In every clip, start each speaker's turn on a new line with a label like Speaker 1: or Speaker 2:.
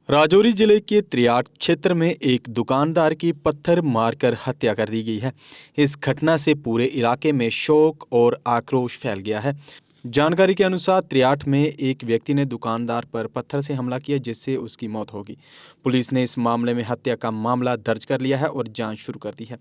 Speaker 1: राजौरी जिले के त्रियाट क्षेत्र में एक दुकानदार की पत्थर मारकर हत्या कर दी गई है। इस घटना से पूरे इलाके में शोक और आक्रोश फैल गया है। जानकारी के अनुसार त्रियाट में एक व्यक्ति ने दुकानदार पर पत्थर से हमला किया जिससे उसकी मौत हो गई। पुलिस ने इस मामले में हत्या का मामला दर्ज कर लिया है और जांच शुरू कर दी है।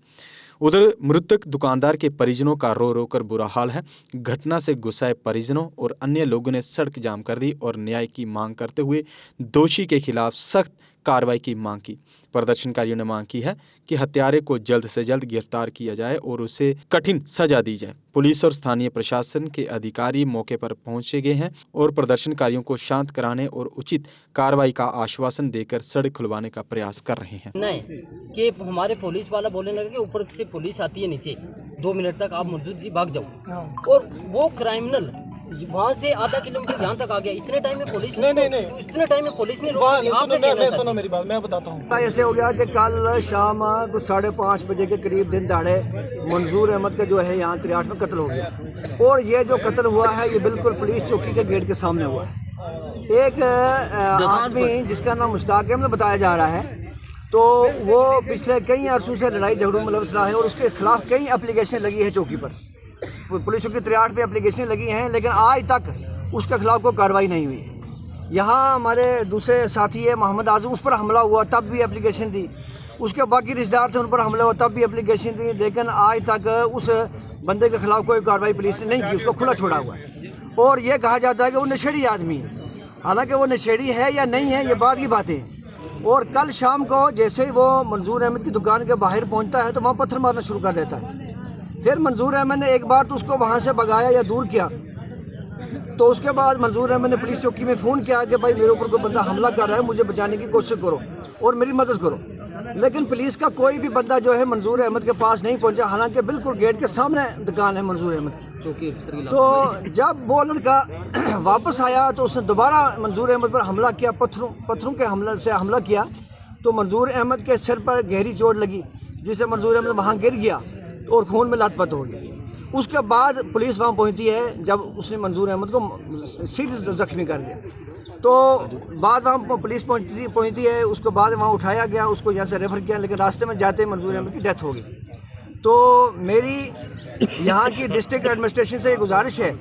Speaker 1: उधर मृतक दुकानदार के परिजनों का रो रो कर बुरा हाल है। घटना से गुस्साए परिजनों और अन्य लोगों ने सड़क जाम कर दी और न्याय की मांग करते हुए दोषी के खिलाफ सख्त कार्रवाई की मांग की। प्रदर्शनकारियों ने मांग की है कि हत्यारे को जल्द से जल्द गिरफ्तार किया जाए और उसे कठिन सजा दी जाए। पुलिस और स्थानीय प्रशासन के अधिकारी मौके पर पहुंचे गए हैं और प्रदर्शनकारियों को शांत कराने और उचित कार्रवाई का आश्वासन देकर सड़क खुलवाने का प्रयास कर रहे हैं।
Speaker 2: नहीं कि हमारे पुलिस वाला बोलने लगे कि ऊपर से पुलिस आती है नीचे 2 मिनट तक आप मौजूद जी भाग जाओ, और वो क्रिमिनल वहाँ से आधा किलोमीटर जहाँ तक आ गया। इतने टाइम में पुलिस नहीं, इतने टाइम में पुलिस ने
Speaker 3: सुनो मेरी बात, मैं बताता हूँ।
Speaker 4: ऐसे हो गया कि कल शाम कुछ 5:30 बजे के करीब दिन दहाड़े मंजूर अहमद का जो है यहाँ त्रियाट में कत्ल हो गया, और ये जो कत्ल हुआ है ये बिल्कुल पुलिस चौकी के गेट के सामने हुआ है। एक आदमी जिसका नाम मुश्ताक अहमद बताया जा रहा है, तो वो पिछले कई अरसों से लड़ाई झगड़ों में मुलव्वस रहा है और उसके खिलाफ कई एप्लीकेशन लगी है चौकी पर, पुलिस चौकी त्रियाट पे एप्लीकेशन लगी हैं, लेकिन आज तक उसके खिलाफ कोई कार्रवाई नहीं हुई है। यहाँ हमारे दूसरे साथी है मोहम्मद आजम, उस पर हमला हुआ तब भी एप्लीकेशन दी, उसके बाकी रिश्तेदार थे उन पर हमला हुआ तब भी एप्लीकेशन दी, लेकिन आज तक उस बंदे के खिलाफ कोई कार्रवाई पुलिस ने नहीं की, उसको खुला छोड़ा हुआ है। और ये कहा जाता है कि वो नशेड़ी आदमी है, हालांकि वो नशेड़ी है या नहीं है ये बात की बातें हैं। और कल शाम को जैसे ही वो मंजूर अहमद की दुकान के बाहर पहुँचता है तो वहाँ पत्थर मारना शुरू कर देता है। फिर मंजूर अहमद ने एक बार तो उसको वहाँ से भगाया या दूर किया, तो उसके बाद मंजूर अहमद ने पुलिस चौकी में फ़ोन किया कि भाई मेरे ऊपर कोई बंदा हमला कर रहा है, मुझे बचाने की कोशिश करो और मेरी मदद करो। लेकिन पुलिस का कोई भी बंदा जो है मंजूर अहमद के पास नहीं पहुंचा, हालांकि बिल्कुल गेट के सामने दुकान है मंजूर अहमद की। तो जब वो लड़का वापस आया तो उसने दोबारा मंजूर अहमद पर हमला किया, पत्थरों के हमले से हमला किया, तो मंजूर अहमद के सिर पर गहरी चोट लगी जिससे मंजूर अहमद वहाँ गिर गया और खून में लथपथ हो गया। उसके बाद पुलिस वहाँ पहुँची है जब उसने मंजूर अहमद को सीरियस जख्मी कर दिया, तो बाद वहाँ पुलिस पहुँची है, उसके बाद वहाँ उठाया गया, उसको यहाँ से रेफ़र किया, लेकिन रास्ते में जाते ही मंजूर अहमद की डेथ हो गई। तो मेरी यहाँ की डिस्ट्रिक्ट एडमिनिस्ट्रेशन से ये गुजारिश है,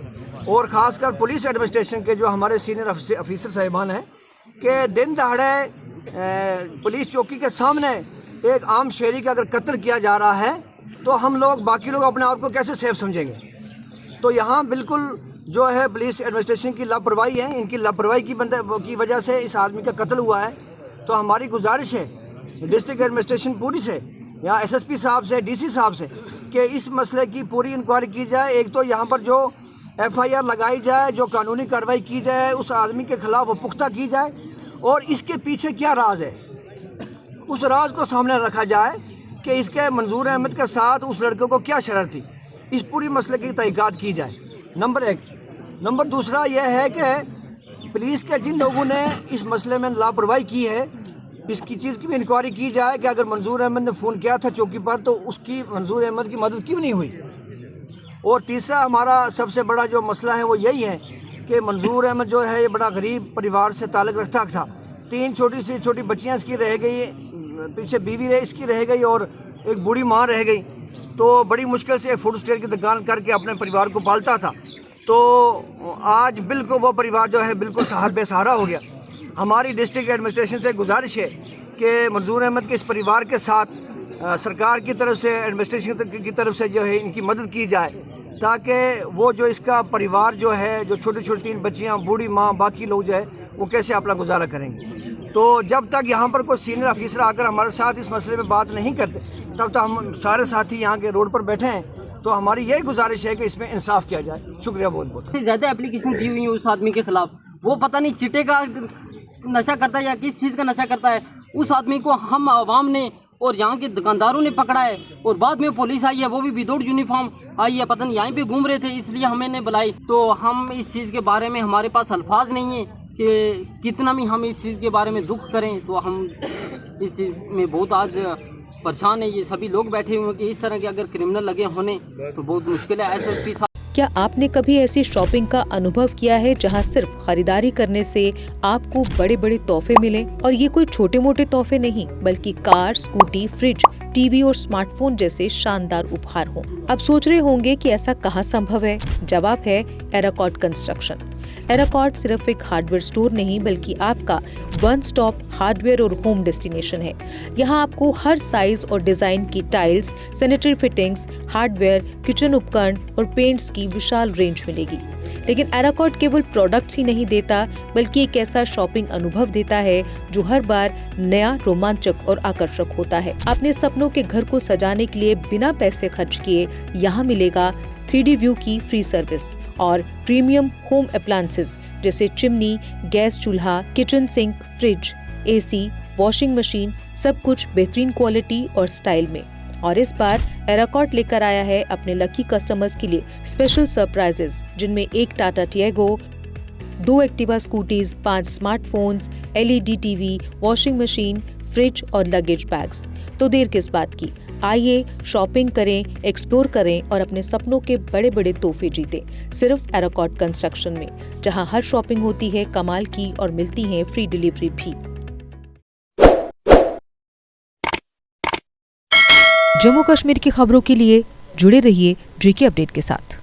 Speaker 4: और ख़ासकर पुलिस एडमिनिस्ट्रेशन के जो हमारे सीनियर ऑफिसर साहिबान हैं, कि दिन दहाड़े पुलिस चौकी के सामने एक आम शहरी का अगर कत्ल किया जा रहा है तो हम लोग बाकी लोग अपने आप को कैसे सेफ समझेंगे। तो यहाँ बिल्कुल जो है पुलिस एडमिनिस्ट्रेशन की लापरवाही है, इनकी लापरवाही की वजह से इस आदमी का कत्ल हुआ है। तो हमारी गुजारिश है डिस्ट्रिक्ट एडमिनिस्ट्रेशन पूरी से, यहाँ एसएसपी साहब से, डीसी साहब से, कि इस मसले की पूरी इंक्वायरी की जाए। एक तो यहाँ पर जो एफआईआर लगाई जाए, जो कानूनी कार्रवाई की जाए, उस आदमी के खिलाफ वो पुख्ता की जाए, और इसके पीछे क्या राज है उस राज को सामने रखा जाए कि इसके मंजूर अहमद के साथ उस लड़के को क्या शरत थी, इस पूरी मसले की तहकीकात की जाए, नंबर 1। नंबर दूसरा यह है कि पुलिस के जिन लोगों ने इस मसले में लापरवाही की है, इसकी चीज़ की भी इंक्वायरी की जाए कि अगर मंजूर अहमद ने फ़ोन किया था चौकी पर तो उसकी मंजूर अहमद की मदद क्यों नहीं हुई। और तीसरा हमारा सबसे बड़ा जो मसला है वो यही है कि मंजूर अहमद जो है ये बड़ा गरीब परिवार से ताल्लुक़ रखता था, 3 छोटी बच्चियाँ इसकी रह गई, पीछे बीवी इसकी रह गई और एक बूढ़ी माँ रह गई, तो बड़ी मुश्किल से फूड स्टेट की दुकान करके अपने परिवार को पालता था। तो आज बिल्कुल वो परिवार जो है बिल्कुल बेसहारा हो गया। हमारी डिस्ट्रिक्ट एडमिनिस्ट्रेशन से गुजारिश है कि मंजूर अहमद के इस परिवार के साथ सरकार की तरफ से, एडमिनिस्ट्रेशन की तरफ से जो है इनकी मदद की जाए, ताकि वो जो इसका परिवार जो है, जो छोटी 3 बच्चियाँ, बूढ़ी माँ, बाकी लोग जो है वो कैसे अपना गुजारा करेंगे। तो जब तक यहाँ पर कोई सीनियर ऑफिसर आकर हमारे साथ इस मसले में बात नहीं करते, तब तक हम सारे साथी यहाँ के रोड पर बैठे हैं। तो हमारी यही गुजारिश है कि इसमें इंसाफ किया जाए। शुक्रिया बहुत बहुत।
Speaker 2: ज़्यादा एप्लीकेशन दी हुई है उस आदमी के खिलाफ, वो पता नहीं चिट्टे का नशा करता है या किस चीज़ का नशा करता है। उस आदमी को हम आवाम ने और यहाँ के दुकानदारों ने पकड़ा है, और बाद में पुलिस आई है, वो भी विदाउट यूनिफॉर्म आई है, पता नहीं यहाँ पे घूम रहे थे, इसलिए हमें बुलाई। तो हम इस चीज़ के बारे में हमारे पास अल्फाज नहीं है कि कितना भी हम इस चीज़ के बारे में दुख करें। तो हम इस चीज़ में बहुत आज परेशान है, ये सभी लोग बैठे हुए हैं कि इस तरह के अगर क्रिमिनल लगे होने तो बहुत मुश्किल है। एसएसपी साहब
Speaker 5: क्या आपने कभी ऐसी शॉपिंग का अनुभव किया है जहां सिर्फ खरीदारी करने से आपको बड़े बड़े तोहफे मिले? और ये कोई छोटे मोटे तोहफे नहीं, बल्कि कार, स्कूटी, फ्रिज, टीवी और स्मार्टफोन जैसे शानदार उपहार हों। अब सोच रहे होंगे कि ऐसा कहाँ संभव है? जवाब है एराकॉट कंस्ट्रक्शन। एराकॉट सिर्फ एक हार्डवेयर स्टोर नहीं, बल्कि आपका वन स्टॉप हार्डवेयर और होम डेस्टिनेशन है। यहाँ आपको हर साइज और डिजाइन की tiles, sanitary fittings, hardware, kitchen उपकरण और पेंट्स की विशाल रेंज मिलेगी। लेकिन एराकॉट केवल प्रोडक्ट्स ही नहीं देता, बल्कि एक ऐसा शॉपिंग अनुभव देता है जो हर बार नया, रोमांचक और आकर्षक होता है। अपने सपनों के घर को सजाने के लिए बिना पैसे खर्च किए यहाँ मिलेगा 3D व्यू की फ्री सर्विस और प्रीमियम होम अप्लायंसेस जैसे चिमनी, गैस चूल्हा, kitchen sink, fridge, AC, washing machine, सब कुछ बेहतरीन क्वालिटी और स्टाइल में। और इस बार एराकॉट लेकर आया है अपने लकी कस्टमर्स के लिए स्पेशल सरप्राइजेस, जिनमें एक Tata Tiago, 2 Activa scooties, 5 smartphones, LED TV, washing machine, fridge और लगेज बैग्स। तो देर किस बात की, आइए शॉपिंग करें, एक्सप्लोर करें और अपने सपनों के बड़े बड़े तोहफे जीतें, सिर्फ एराकॉट कंस्ट्रक्शन में, जहां हर शॉपिंग होती है कमाल की और मिलती है फ्री डिलीवरी भी। जम्मू कश्मीर की खबरों के लिए जुड़े रहिए JK अपडेट के साथ।